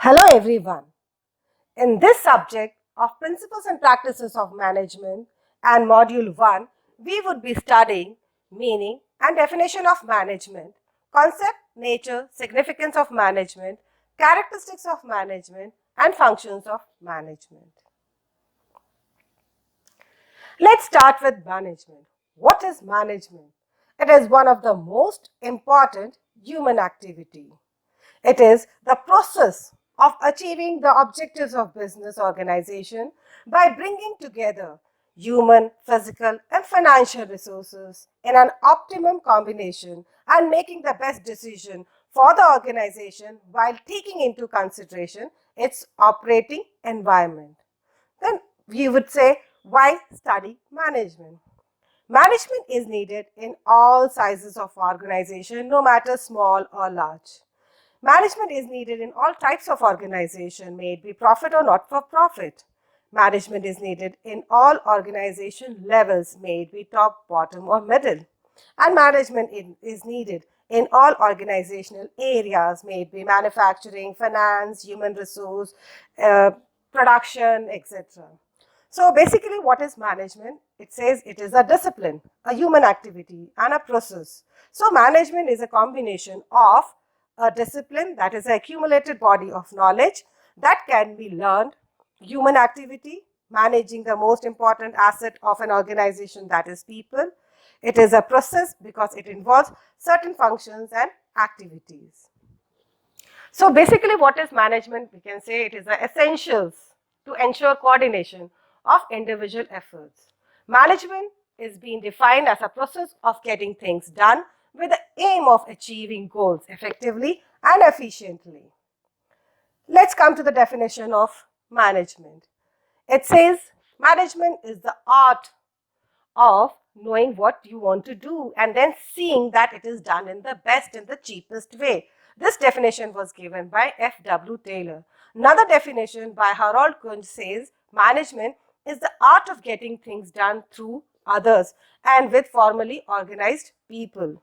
Hello everyone. In this subject of Principles and Practices of Management and Module 1, we would be studying meaning and definition of management, concept, nature, significance of management, characteristics of management and functions of management. Let's start with management. What is management? It is one of the most important human activity. It is the process of achieving the objectives of business organization by bringing together human, physical and financial resources in an optimum combination and making the best decision for the organization while taking into consideration its operating environment. Then we would say, why study management? Management is needed in all sizes of organization, no matter small or large. Management is needed in all types of organization, may it be profit or not for profit. Management is needed in all organization levels, may it be top, bottom or middle. And management is needed in all organizational areas, may it be manufacturing, finance, human resource, production, etc. So basically, what is management? It says it is a discipline, a human activity and a process. So management is a combination of a discipline, that is an accumulated body of knowledge that can be learned, human activity, managing the most important asset of an organization, that is people. It is a process because it involves certain functions and activities. So basically, what is management? We can say it is the essentials to ensure coordination of individual efforts. Management is being defined as a process of getting things done with the aim of achieving goals effectively and efficiently. Let's come to the definition of management. It says management is the art of knowing what you want to do and then seeing that it is done in the best and the cheapest way. This definition was given by F.W. Taylor. Another definition by Harold Kunz says management is the art of getting things done through others and with formally organized people.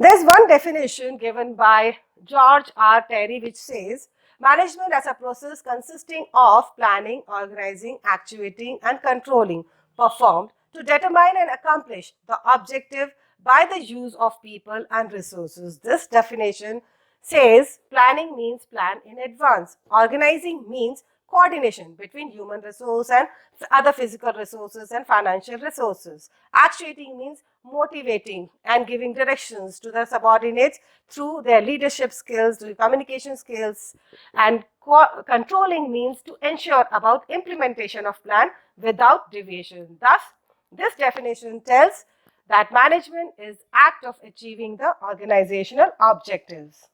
There's one definition given by George R. Terry which says management as a process consisting of planning, organizing, actuating and controlling performed to determine and accomplish the objective by the use of people and resources. This definition says planning means plan in advance. Organizing means coordination between human resource and other physical resources and financial resources. Actuating means motivating and giving directions to the subordinates through their leadership skills, their communication skills, and controlling means to ensure about implementation of plan without deviation. Thus, this definition tells that management is act of achieving the organizational objectives.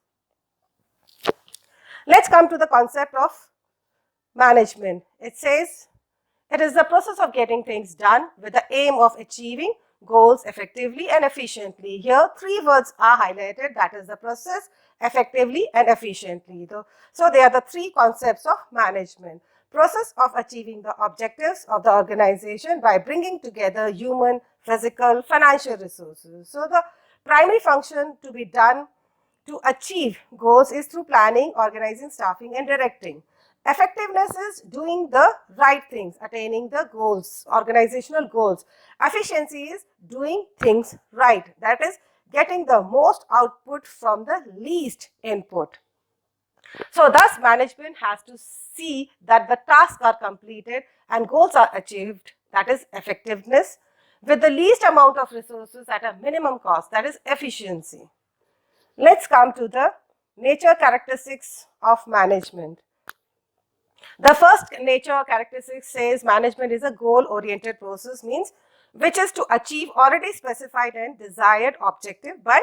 Let's come to the concept of management. It says it is the process of getting things done with the aim of achieving goals effectively and efficiently. Here, three words are highlighted, that is the process, effectively and efficiently. So, they are the three concepts of management. Process of achieving the objectives of the organization by bringing together human, physical, financial resources. So, the primary function to be done to achieve goals is through planning, organizing, staffing and directing. Effectiveness is doing the right things, attaining the goals, organizational goals. Efficiency is doing things right, that is getting the most output from the least input. So thus management has to see that the tasks are completed and goals are achieved, that is effectiveness, with the least amount of resources at a minimum cost, that is efficiency. Let's come to the nature characteristics of management. The first nature characteristic says management is a goal-oriented process, means which is to achieve already specified and desired objective by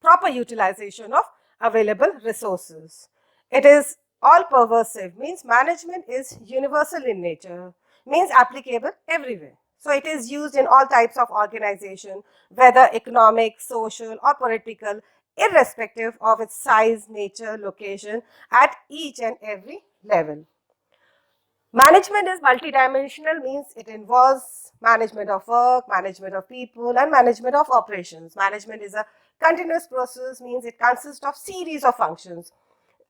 proper utilization of available resources. It is all-pervasive, means management is universal in nature, means applicable everywhere. So it is used in all types of organization, whether economic, social or political, irrespective of its size, nature, location, at each and every level. Management is multidimensional, means it involves management of work, management of people and management of operations. Management is a Continuous process means it consists of series of functions,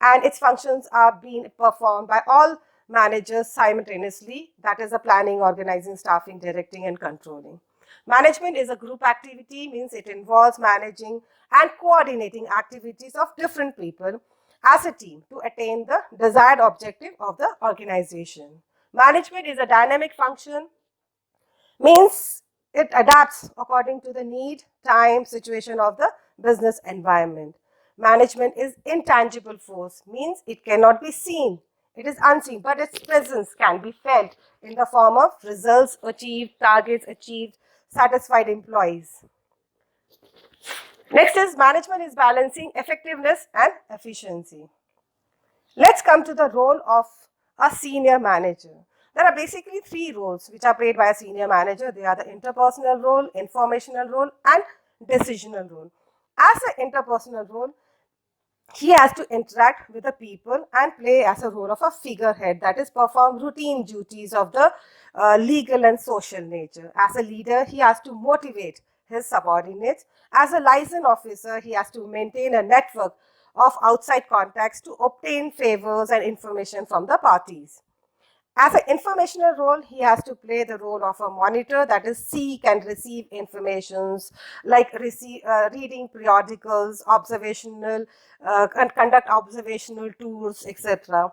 and its functions are being performed by all managers simultaneously. That is the planning, organizing, staffing, directing, and controlling. Management is a group activity, means it involves managing and coordinating activities of different people as a team to attain the desired objective of the organization. Management is a dynamic function, means it adapts according to the need, time, situation of the business environment. Management is intangible force, means it cannot be seen. It is unseen, but its presence can be felt in the form of results achieved, targets achieved, satisfied employees. Next is management is balancing effectiveness and efficiency. Let's come to the role of a senior manager. There are basically three roles which are played by a senior manager. They are the interpersonal role, informational role, and decisional role. As an interpersonal role, he has to interact with the people and play as a role of a figurehead, that is, perform routine duties of the legal and social nature. As a leader, he has to motivate his subordinates. As a liaison officer, he has to maintain a network of outside contacts to obtain favors and information from the parties. As an informational role, he has to play the role of a monitor, that is, seek and receive informations like reading periodicals, observational, and conduct observational tours, etc.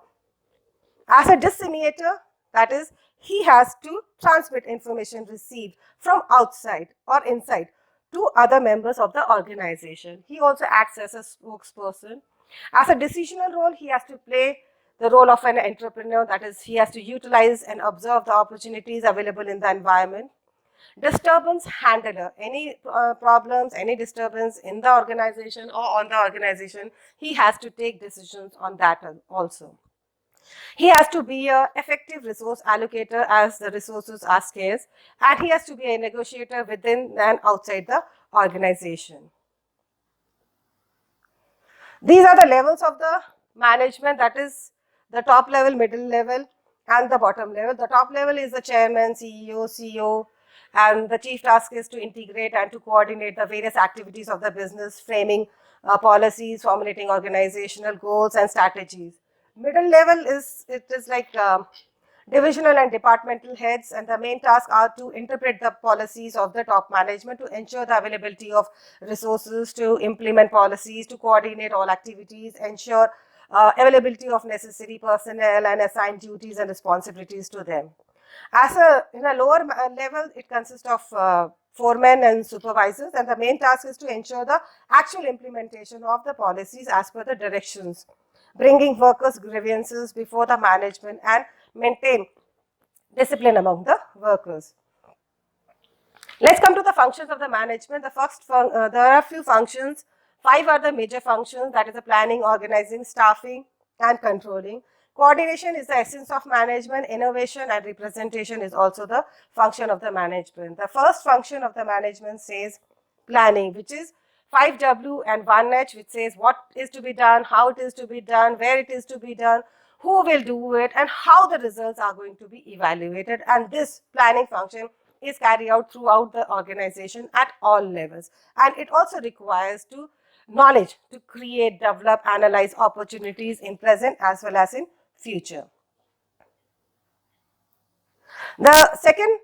As a disseminator, that is, he has to transmit information received from outside or inside to other members of the organization. He also acts as a spokesperson. As a decisional role, he has to play the role of an entrepreneur, that is, he has to utilize and observe the opportunities available in the environment. Disturbance handler, any problems, any disturbance in the organization or on the organization, he has to take decisions on that also. He has to be an effective resource allocator as the resources are scarce, and he has to be a negotiator within and outside the organization. These are the levels of the management, that is the top level, middle level, and the bottom level. The top level is the chairman, CEO, CEO, and the chief task is to integrate and to coordinate the various activities of the business, framing policies, formulating organizational goals and strategies. Middle level is like divisional and departmental heads, and the main tasks are to interpret the policies of the top management, to ensure the availability of resources, to implement policies, to coordinate all activities, ensure availability of necessary personnel, and assign duties and responsibilities to them. In a lower level, it consists of foremen and supervisors, and the main task is to ensure the actual implementation of the policies as per the directions, bringing workers' grievances before the management, and maintain discipline among the workers. Let's come to the functions of the management. The first, there are a few functions. 5 are the major functions, that is the planning, organizing, staffing, and controlling. Coordination is the essence of management. Innovation and representation is also the function of the management. The first function of the management says planning, which is 5W and 1H, which says what is to be done, how it is to be done, where it is to be done, who will do it, and how the results are going to be evaluated. And this planning function is carried out throughout the organization at all levels. And it also requires knowledge to create, develop, analyze opportunities in present as well as in future. The second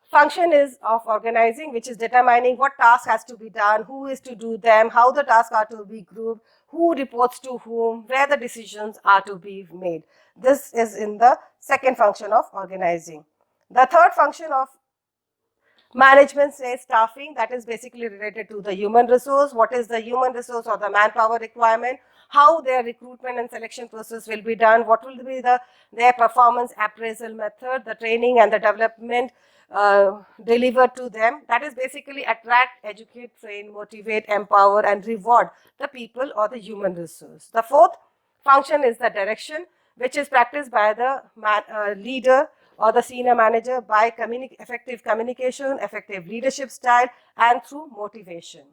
function is of organizing, which is determining what task has to be done, who is to do them, how the tasks are to be grouped, who reports to whom, where the decisions are to be made. This is in the second function of organizing. The third function of management says staffing, that is basically related to the human resource. What is the human resource or the manpower requirement? How their recruitment and selection process will be done? What will be their performance appraisal method, the training and the development delivered to them? That is basically attract, educate, train, motivate, empower, and reward the people or the human resource. The fourth function is the direction, which is practiced by the leader or the senior manager by effective communication, effective leadership style, and through motivation.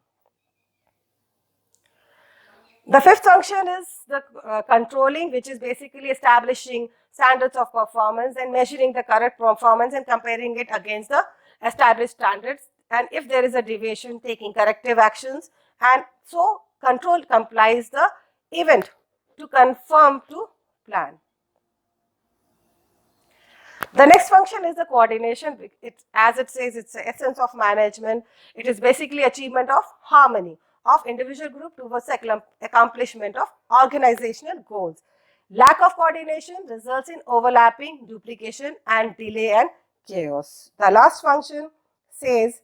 The fifth function is the controlling, which is basically establishing standards of performance and measuring the correct performance and comparing it against the established standards. And if there is a deviation, taking corrective actions and so control complies the event to confirm to plan. The next function is the coordination. As it says, it's the essence of management. It is basically achievement of harmony of individual group towards accomplishment of organizational goals. Lack of coordination results in overlapping, duplication, and delay and chaos. The last function says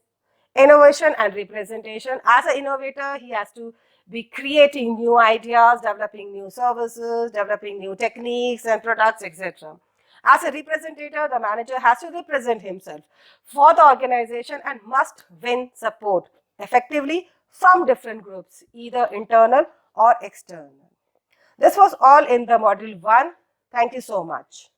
innovation and representation. As an innovator, he has to be creating new ideas, developing new services, developing new techniques and products, etc. As a representative, the manager has to represent himself for the organization and must win support effectively from different groups, either internal or external. This was all in the module 1. Thank you so much.